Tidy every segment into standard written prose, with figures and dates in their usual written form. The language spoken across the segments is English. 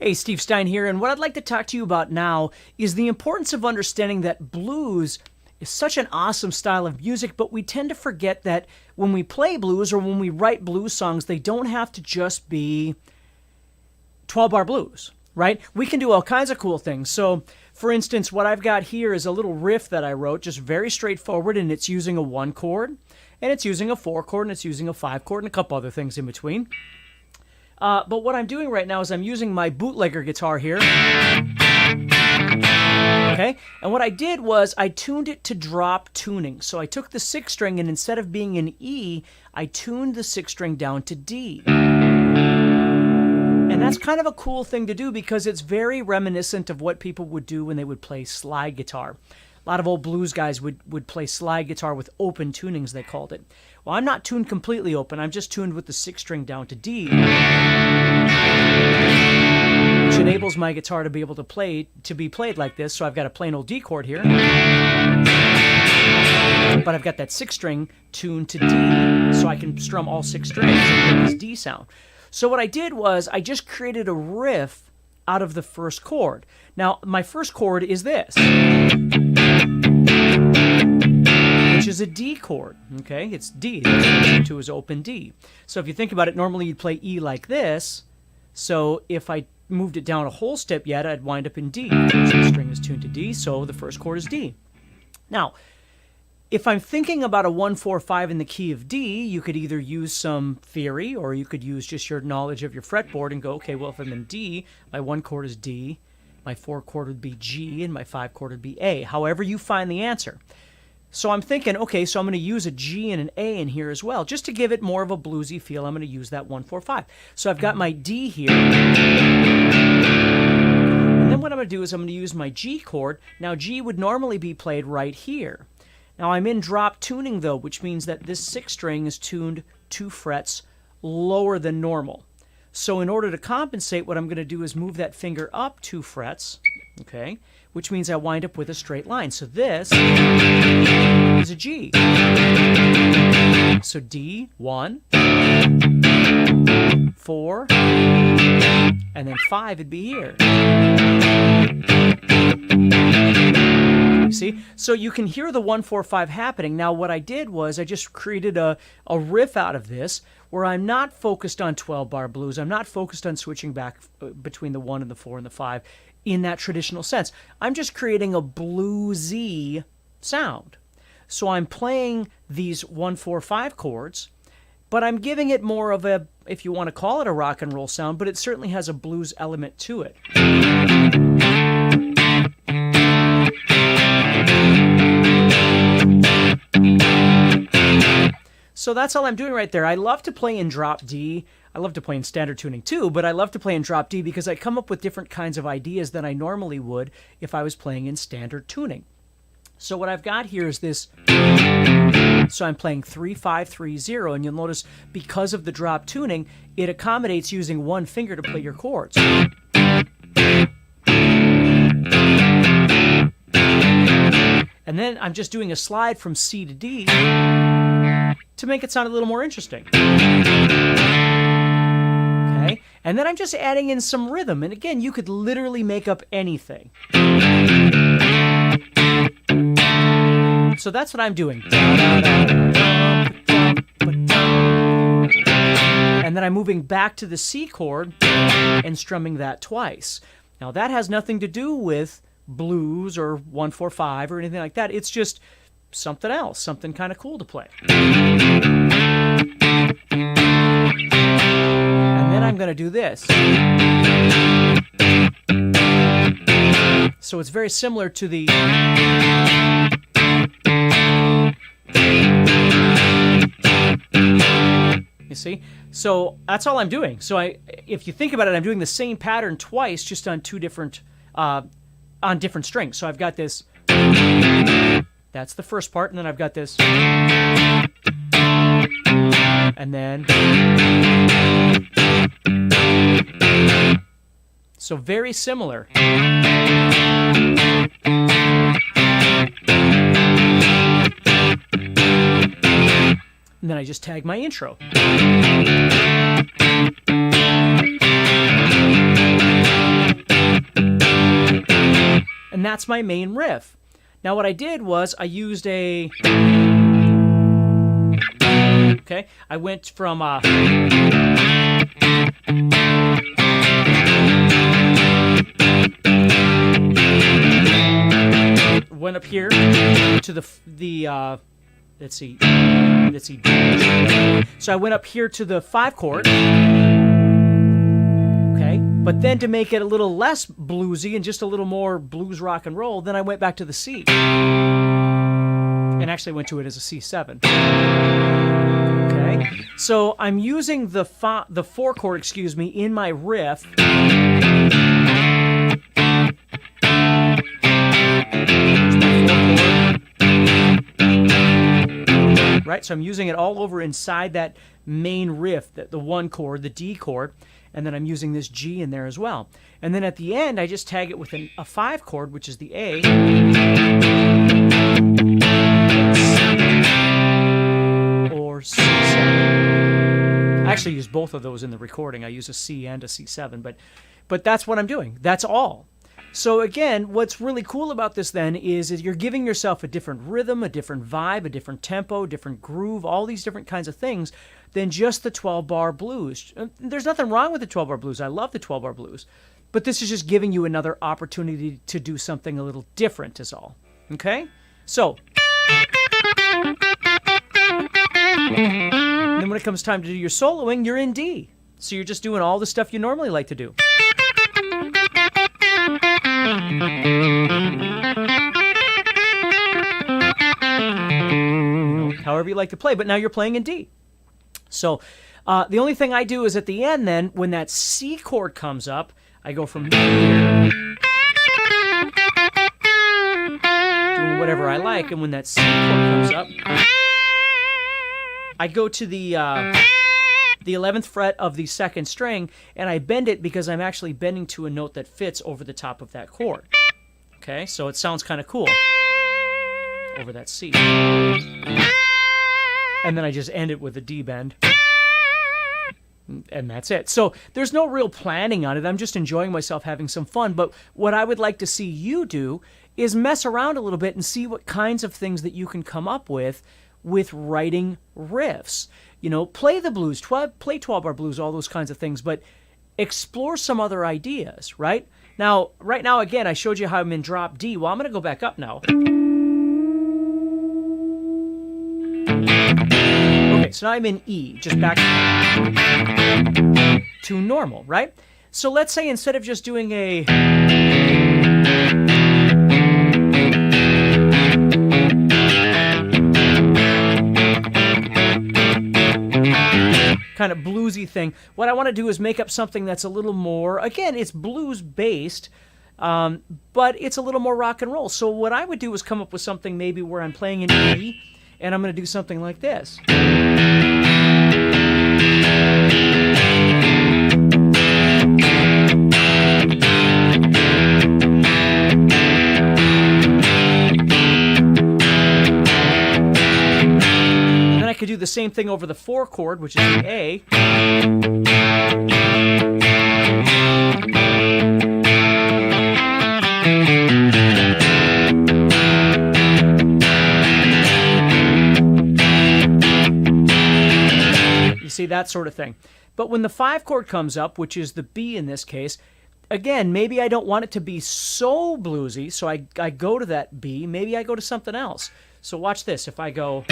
Hey, Steve Stine here, and what I'd like to talk to you about now is the importance of understanding that blues is such an awesome style of music, but we tend to forget that when we play blues or when we write blues songs, they don't have to just be 12-bar blues, right? We can do all kinds of cool things. So, for instance, what I've got here is a little riff that I wrote, just very straightforward, and it's using a 1 chord, and it's using a 4 chord, and it's using a 5 chord, and a couple other things in between. But what I'm doing right now is I'm using my bootlegger guitar here. Okay? And what I did was I tuned it to drop tuning. So I took the 6th string and instead of being an E, I tuned the 6th string down to D. And that's kind of a cool thing to do because it's very reminiscent of what people would do when they would play slide guitar. A lot of old blues guys would play slide guitar with open tunings, they called it. Well, I'm not tuned completely open. I'm just tuned with the 6th string down to D, which enables my guitar to be able to be played like this. So I've got a plain old D chord here, but I've got that 6th string tuned to D, so I can strum all 6 strings and get this D sound. So what I did was I just created a riff out of the first chord. Now, my first chord is this, which is a D chord, okay? It's D. To is open D. So if you think about it, normally you'd play E like this. So if I moved it down a whole step yet, I'd wind up in D. The string is tuned to D, so the first chord is D. Now, if I'm thinking about a 1-4-5 in the key of D, you could either use some theory or you could use just your knowledge of your fretboard and go, okay, well, if I'm in D, my 1 chord is D, my 4 chord would be G, and my 5 chord would be A, however you find the answer. So I'm thinking, okay, so I'm going to use a G and an A in here as well. Just to give it more of a bluesy feel, I'm going to use that 1-4-5. So I've got my D here. And then what I'm going to do is I'm going to use my G chord. Now, G would normally be played right here. Now, I'm in drop tuning, though, which means that this 6th string is tuned 2 frets lower than normal. So in order to compensate, what I'm going to do is move that finger up 2 frets, okay, which means I wind up with a straight line. So this is a G. So D, 1, 4, and then 5 would be here. You see? So you can hear the 1-4-5 happening. Now what I did was I just created a riff out of this where I'm not focused on 12-bar blues. I'm not focused on switching back between the 1 and the 4 and the 5 in that traditional sense. I'm just creating a bluesy sound. So I'm playing these 1-4-5 chords, but I'm giving it more of a, if you want to call it a rock and roll sound, but it certainly has a blues element to it. So that's all I'm doing right there. I love to play in drop D. I love to play in standard tuning too, but I love to play in drop D because I come up with different kinds of ideas than I normally would if I was playing in standard tuning. So what I've got here is this. So I'm playing 3-5-3-0, and you'll notice because of the drop tuning, it accommodates using one finger to play your chords. And then I'm just doing a slide from C to D to make it sound a little more interesting. Okay? And then I'm just adding in some rhythm. And again, you could literally make up anything. So that's what I'm doing. And then I'm moving back to the C chord and strumming that twice. Now that has nothing to do with blues or 1-4-5 or anything like that. It's just something else, something kind of cool to play. And then I'm going to do this. So it's very similar to the... You see? So that's all I'm doing. So if you think about it, I'm doing the same pattern twice, just on different strings. So I've got this, that's the first part, and then I've got this, and then, so very similar. And then I just tag my intro. And that's my main riff. Now what I did was I used a... Okay, I went from... went up here to the let's see. So I went up here to the 5 chord. Okay, but then to make it a little less bluesy and just a little more blues rock and roll, then I went back to the C. And actually went to it as a C7. Okay, so I'm using the 4 chord, in my riff. Right, so I'm using it all over inside that main riff, the 1 chord, the D chord, and then I'm using this G in there as well. And then at the end, I just tag it with a 5 chord, which is the A, or C7. I actually use both of those in the recording. I use a C and a C7, but that's what I'm doing. That's all. So again, what's really cool about this then is you're giving yourself a different rhythm, a different vibe, a different tempo, different groove, all these different kinds of things than just the 12-bar blues. There's nothing wrong with the 12-bar blues. I love the 12-bar blues. But this is just giving you another opportunity to do something a little different is all. Okay? So, then when it comes time to do your soloing, you're in D. So you're just doing all the stuff you normally like to do. However you like to play, but now you're playing in D. So the only thing I do is at the end then, when that C chord comes up, I go from here, doing whatever I like, and when that C chord comes up, I go to the 11th fret of the 2nd string, and I bend it because I'm actually bending to a note that fits over the top of that chord. Okay, so it sounds kind of cool over that C. And then I just end it with a D bend. And that's it. So there's no real planning on it. I'm just enjoying myself, having some fun. But what I would like to see you do is mess around a little bit and see what kinds of things that you can come up with writing riffs. You know, play the blues, play 12-bar blues, all those kinds of things, but explore some other ideas, right? Now, right now, again, I showed you how I'm in drop D. Well, I'm going to go back up now. Okay, so now I'm in E, just back to normal, right? So let's say instead of just doing a... kind of bluesy thing, what I want to do is make up something that's a little more, again, it's blues based, but it's a little more rock and roll. So what I would do is come up with something maybe where I'm playing in E, and I'm going to do something like this. I could do the same thing over the 4 chord, which is the A. You see, that sort of thing. But when the 5 chord comes up, which is the B in this case, again, maybe I don't want it to be so bluesy, so I go to that B. Maybe I go to something else. So watch this. If I go...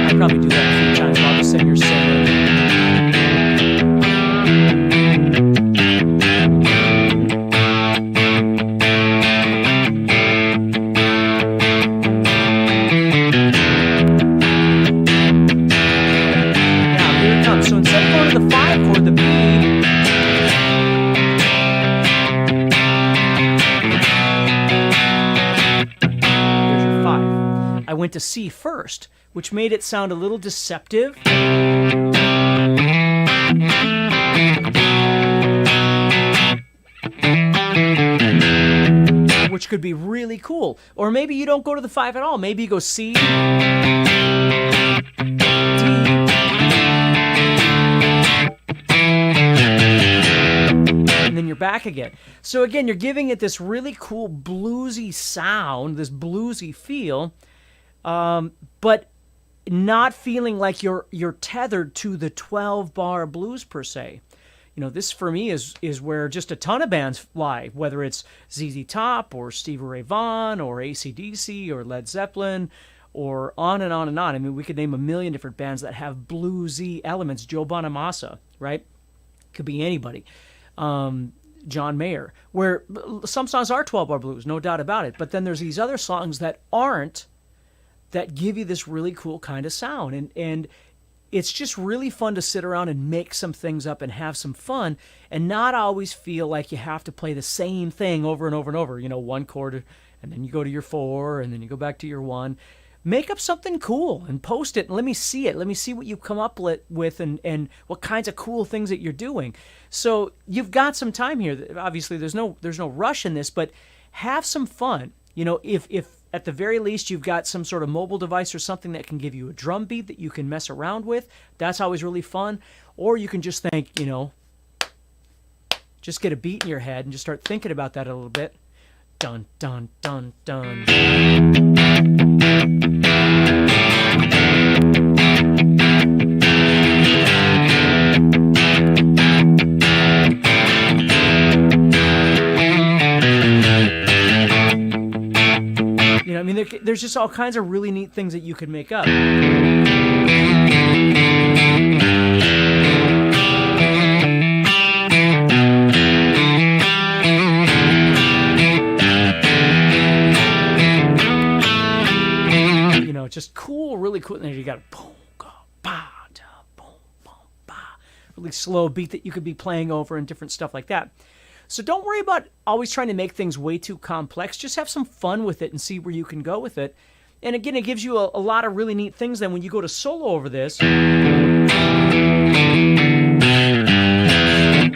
I'd probably do that a few times while the singer's singing. Now, here it comes. So instead of going to the 5 chord, the B... I went to C first, which made it sound a little deceptive. Which could be really cool. Or maybe you don't go to the 5 at all. Maybe you go C, D, back again. So again, you're giving it this really cool bluesy sound, this bluesy feel, but not feeling like you're tethered to the 12-bar blues per se. You know, this for me is where just a ton of bands lie, whether it's ZZ Top or Stevie Ray Vaughan or AC/DC or Led Zeppelin or on and on and on. I mean, we could name a million different bands that have bluesy elements. Joe Bonamassa, right? Could be anybody. John Mayer, where some songs are 12-bar blues, no doubt about it. But then there's these other songs that aren't, that give you this really cool kind of sound. And it's just really fun to sit around and make some things up and have some fun and not always feel like you have to play the same thing over and over and over. You know, one chord, and then you go to your 4, and then you go back to your 1. Make up something cool and post it and let me see it. Let me see what you come up with and what kinds of cool things that you're doing. So you've got some time here. Obviously, there's no rush in this, but have some fun. You know, if at the very least you've got some sort of mobile device or something that can give you a drum beat that you can mess around with, that's always really fun. Or you can just think, you know, just get a beat in your head and just start thinking about that a little bit. Dun, dun, dun, dun. You know, I mean, there's just all kinds of really neat things that you could make up. You know, just cool, really cool. And then you got a boom, ba, da, boom, boom, ba. Really slow beat that you could be playing over and different stuff like that. So don't worry about always trying to make things way too complex. Just have some fun with it and see where you can go with it. And again, it gives you a lot of really neat things then when you go to solo over this.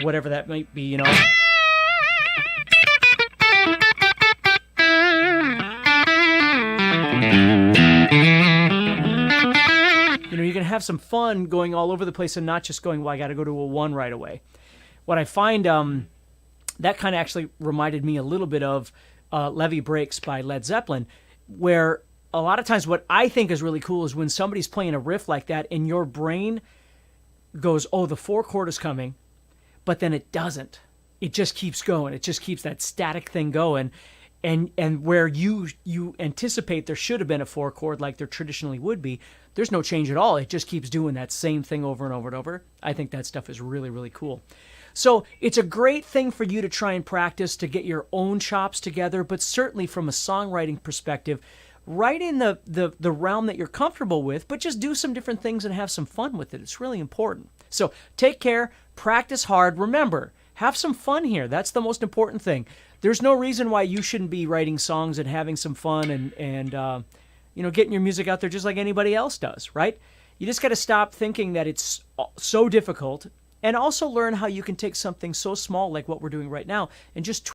Whatever that might be, you know. You know, you can have some fun going all over the place and not just going, well, I got to go to a 1 right away. What I find... that kind of actually reminded me a little bit of Levee Breaks by Led Zeppelin, where a lot of times what I think is really cool is when somebody's playing a riff like that and your brain goes, oh, the 4 chord is coming, but then it doesn't. It just keeps going. It just keeps that static thing going. And where you anticipate there should have been a 4 chord like there traditionally would be, there's no change at all. It just keeps doing that same thing over and over and over. I think that stuff is really, really cool. So it's a great thing for you to try and practice to get your own chops together, but certainly from a songwriting perspective, write in the realm that you're comfortable with, but just do some different things and have some fun with it. It's really important. So take care, practice hard. Remember, have some fun here. That's the most important thing. There's no reason why you shouldn't be writing songs and having some fun and you know, getting your music out there just like anybody else does, right? You just got to stop thinking that it's so difficult. And also learn how you can take something so small like what we're doing right now and just